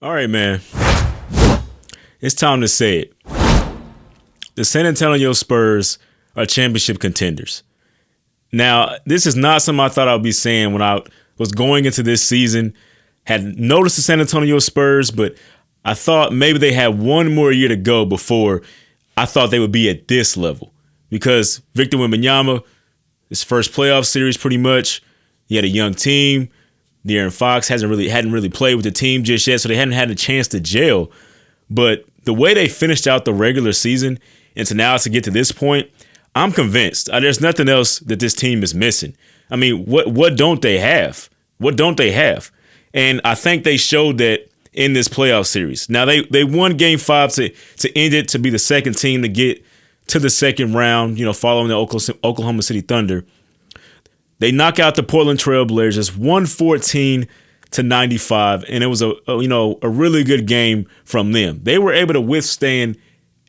All right, man. It's time to say it. The San Antonio Spurs are championship contenders. Now, this is not something I thought I would be saying when I was going into this season. Had noticed the San Antonio Spurs, but I thought maybe they had one more year to go before I thought they would be at this level. Because Victor Wembanyama, his first playoff series pretty much, he had a young team. De'Aaron Fox hadn't really played with the team just yet, so they hadn't had a chance to gel. But the way they finished out the regular season and to now to get to this point, I'm convinced there's nothing else that this team is missing. I mean, what don't they have? What don't they have? And I think they showed that in this playoff series. Now, they won Game 5 to end it, to be the second team to get to the second round, following the Oklahoma City Thunder. They knock out the Portland Trailblazers 114-95, and it was a really good game from them. They were able to withstand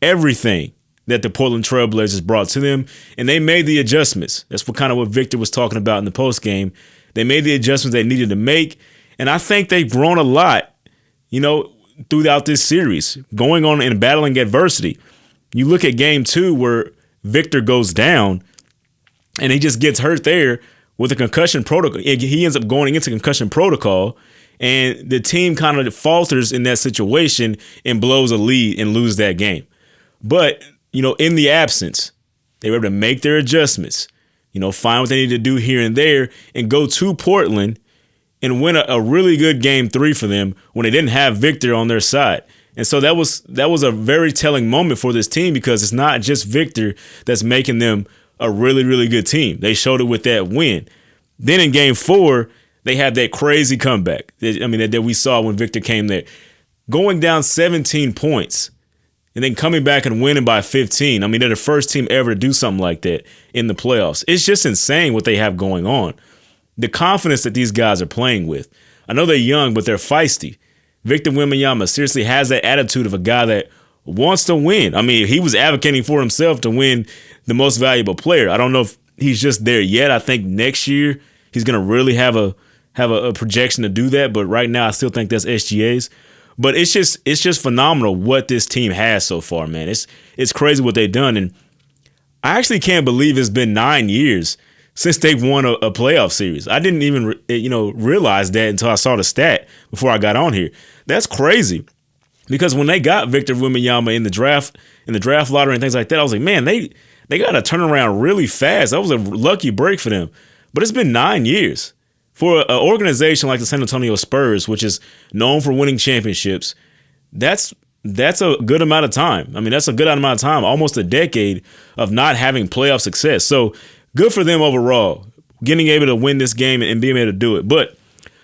everything that the Portland Trailblazers brought to them, and they made the adjustments. That's what Victor was talking about in the post game. They made the adjustments they needed to make, and I think they've grown a lot, throughout this series, going on and battling adversity. You look at Game 2 where Victor goes down, and he just gets hurt there with a concussion protocol. He ends up going into concussion protocol, and the team kind of falters in that situation and blows a lead and lose that game. But, in the absence, they were able to make their adjustments, find what they need to do here and there and go to Portland and win a really good Game 3 for them when they didn't have Victor on their side. And so that was a very telling moment for this team, because it's not just Victor that's making them a really, really good team. They showed it with that win. Then in Game 4, they had that crazy comeback. That we saw when Victor came there. Going down 17 points and then coming back and winning by 15. They're the first team ever to do something like that in the playoffs. It's just insane what they have going on. The confidence that these guys are playing with. I know they're young, but they're feisty. Victor Wembanyama seriously has that attitude of a guy that wants to win. He was advocating for himself to win the most valuable player. I don't know if he's just there yet. I think next year he's going to really have a projection to do that. But right now I still think that's SGA's. But it's just phenomenal what this team has so far, man. It's crazy what they've done. And I actually can't believe it's been 9 years since they've won a playoff series. I didn't even realize that until I saw the stat before I got on here. That's crazy. Because when they got Victor Wembanyama in the draft lottery and things like that, I was like, man, they got to turn around really fast. That was a lucky break for them. But it's been 9 years. For an organization like the San Antonio Spurs, which is known for winning championships, that's a good amount of time. That's a good amount of time, almost a decade of not having playoff success. So good for them overall, getting able to win this game and being able to do it. But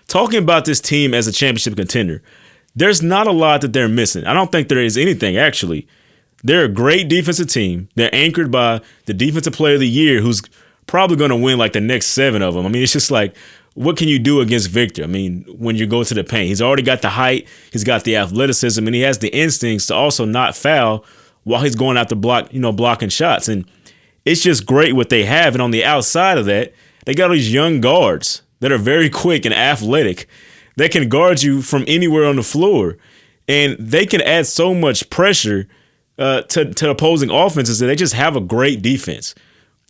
talking about this team as a championship contender, there's not a lot that they're missing. I don't think there is anything, actually. They're a great defensive team. They're anchored by the defensive player of the year, who's probably going to win like the next 7 of them. It's just like, what can you do against Victor? When you go to the paint, he's already got the height, he's got the athleticism, and he has the instincts to also not foul while he's going out to blocking shots. And it's just great what they have. And on the outside of that, they got these young guards that are very quick and athletic that can guard you from anywhere on the floor. And they can add so much pressure to opposing offenses that they just have a great defense,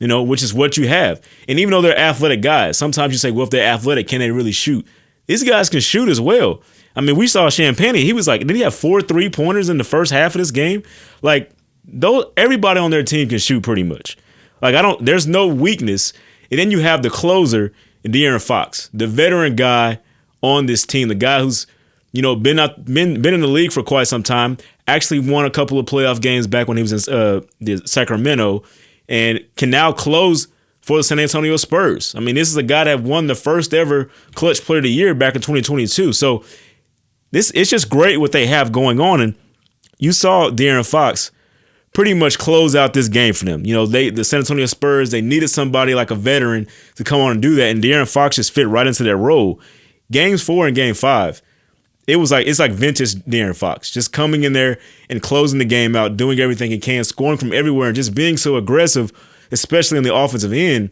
which is what you have. And even though they're athletic guys, sometimes you say, well, if they're athletic, can they really shoot? These guys can shoot as well. We saw Champagne. He was like, did he have 4 3-pointers in the first half of this game? Everybody on their team can shoot pretty much. There's no weakness. And then you have the closer, De'Aaron Fox, the veteran guy on this team, the guy who's, been in the league for quite some time, actually won a couple of playoff games back when he was in Sacramento, and can now close for the San Antonio Spurs. This is a guy that won the first ever Clutch Player of the Year back in 2022. So it's just great what they have going on. And you saw De'Aaron Fox pretty much close out this game for them. The San Antonio Spurs, they needed somebody like a veteran to come on and do that, and De'Aaron Fox just fit right into that role. Games 4 and Game 5, it's like vintage De'Aaron Fox, just coming in there and closing the game out, doing everything he can, scoring from everywhere, and just being so aggressive, especially on the offensive end.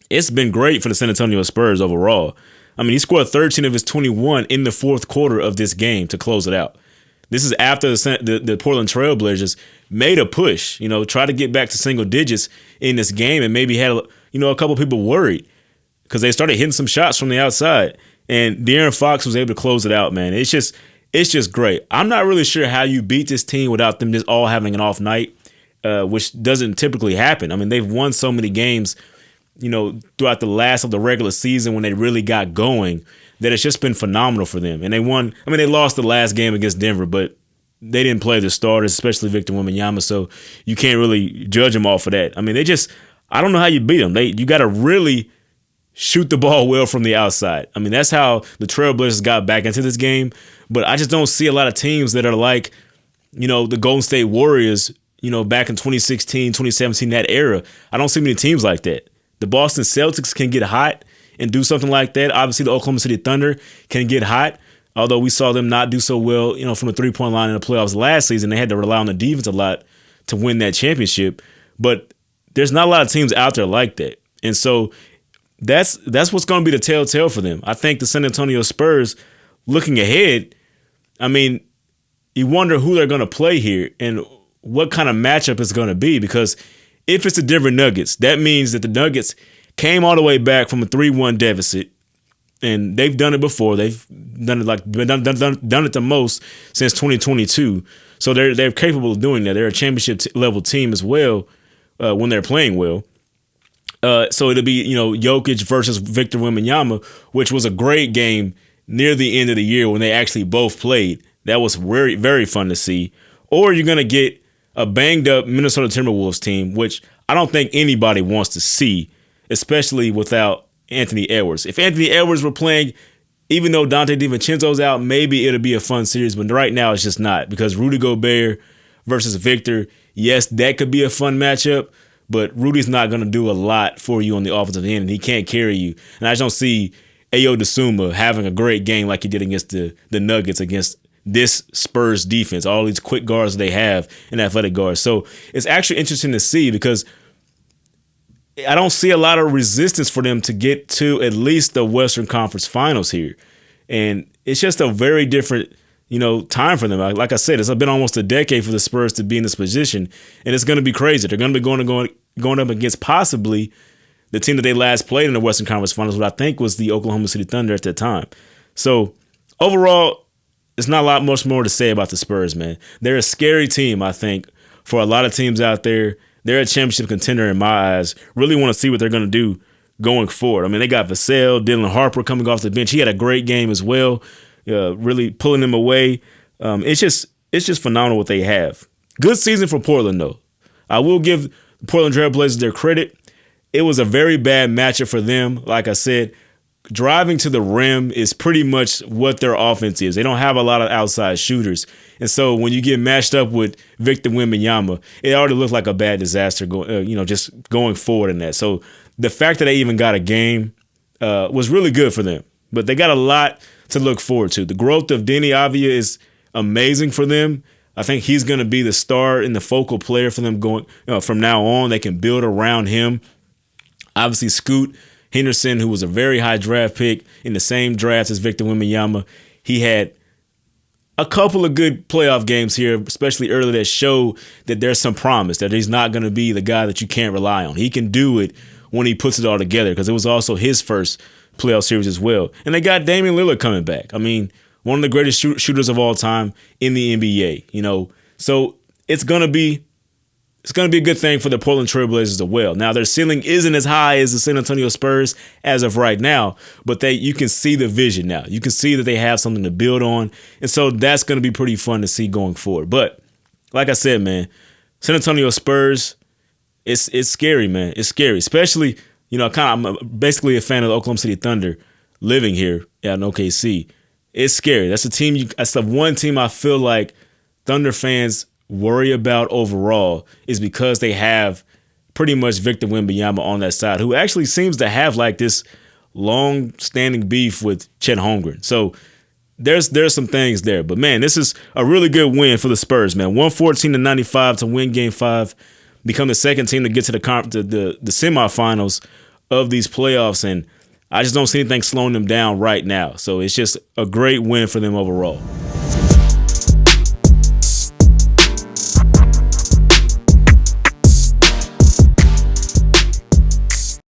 It's been great for the San Antonio Spurs overall. I mean, he scored 13 of his 21 in the fourth quarter of this game to close it out. This is after the Portland Trailblazers made a push, try to get back to single digits in this game, and maybe had a couple people worried because they started hitting some shots from the outside, and De'Aaron Fox was able to close it out. Man, it's just great. I'm not really sure how you beat this team without them just all having an off night, which doesn't typically happen. I mean, they've won so many games, throughout the last of the regular season when they really got going, that it's just been phenomenal for them. And they won. I mean, they lost the last game against Denver, but they didn't play the starters, especially Victor Wembanyama, so you can't really judge them off of that. I mean, I don't know how you beat them. You got to really shoot the ball well from the outside. I mean, that's how the Trailblazers got back into this game, but I just don't see a lot of teams that are like, the Golden State Warriors, back in 2016, 2017, that era. I don't see many teams like that. The Boston Celtics can get hot and do something like that. Obviously, the Oklahoma City Thunder can get hot, although we saw them not do so well, from the three-point line in the playoffs last season. They had to rely on the defense a lot to win that championship. But there's not a lot of teams out there like that. And so that's what's going to be the telltale for them. I think the San Antonio Spurs, looking ahead, I mean, you wonder who they're going to play here and what kind of matchup it's going to be, because if it's the Denver Nuggets, that means that the Nuggets came all the way back from a 3-1 deficit, and they've done it before. They've done it done it the most since 2022. So they're capable of doing that. They're a championship level team as well when they're playing well. So it'll be Jokic versus Victor Wembanyama, which was a great game near the end of the year when they actually both played. That was very, very fun to see. Or you're gonna get a banged up Minnesota Timberwolves team, which I don't think anybody wants to see, especially without Anthony Edwards. If Anthony Edwards were playing, even though Dante DiVincenzo's out, maybe it'll be a fun series. But right now it's just not, because Rudy Gobert versus Victor, yes, that could be a fun matchup, but Rudy's not going to do a lot for you on the offensive end, and he can't carry you. And I just don't see Ayo Dosunmu having a great game like he did against the Nuggets, against this Spurs defense, all these quick guards they have and athletic guards. So it's actually interesting to see, because I don't see a lot of resistance for them to get to at least the Western Conference Finals here. And it's just a very different, time for them. Like I said, it's been almost a decade for the Spurs to be in this position, and it's going to be crazy. They're going to be going up against possibly the team that they last played in the Western Conference Finals, what I think was the Oklahoma City Thunder at that time. So overall, it's not a lot much more to say about the Spurs, man. They're a scary team, I think, for a lot of teams out there. They're a championship contender in my eyes. Really want to see what they're going to do going forward. I mean, they got Vassell, Dylan Harper coming off the bench. He had a great game as well, really pulling them away. It's just phenomenal what they have. Good season for Portland, though. I will give the Portland Trailblazers their credit. It was a very bad matchup for them. Like I said, driving to the rim is pretty much what their offense is. They don't have a lot of outside shooters. And so when you get matched up with Victor Wembanyama, it already looked like a bad disaster just going forward in that. So the fact that they even got a game was really good for them. But they got a lot to look forward to. The growth of Denny Avdia is amazing for them. I think he's going to be the star and the focal player for them going from now on. They can build around him. Obviously, Scoot Henderson, who was a very high draft pick in the same draft as Victor Wembanyama, he had a couple of good playoff games here, especially early, that show that there's some promise, that he's not going to be the guy that you can't rely on. He can do it when he puts it all together, because it was also his first playoff series as well. And they got Damian Lillard coming back. I mean, one of the greatest shooters of all time in the NBA, So it's going to be a good thing for the Portland Trailblazers as well. Now, their ceiling isn't as high as the San Antonio Spurs as of right now, but you can see the vision now. You can see that they have something to build on, and so that's going to be pretty fun to see going forward. But like I said, man, San Antonio Spurs, it's scary, man. It's scary, especially, I'm basically a fan of the Oklahoma City Thunder living here in OKC. It's scary. That's the one team I feel like Thunder fans worry about overall, is because they have pretty much Victor Wembanyama on that side, who actually seems to have like this long-standing beef with Chet Holmgren. So there's some things there. But, man, this is a really good win for the Spurs, man. 114-95 to win Game 5, become the second team to get to the semifinals of these playoffs. And I just don't see anything slowing them down right now. So it's just a great win for them overall.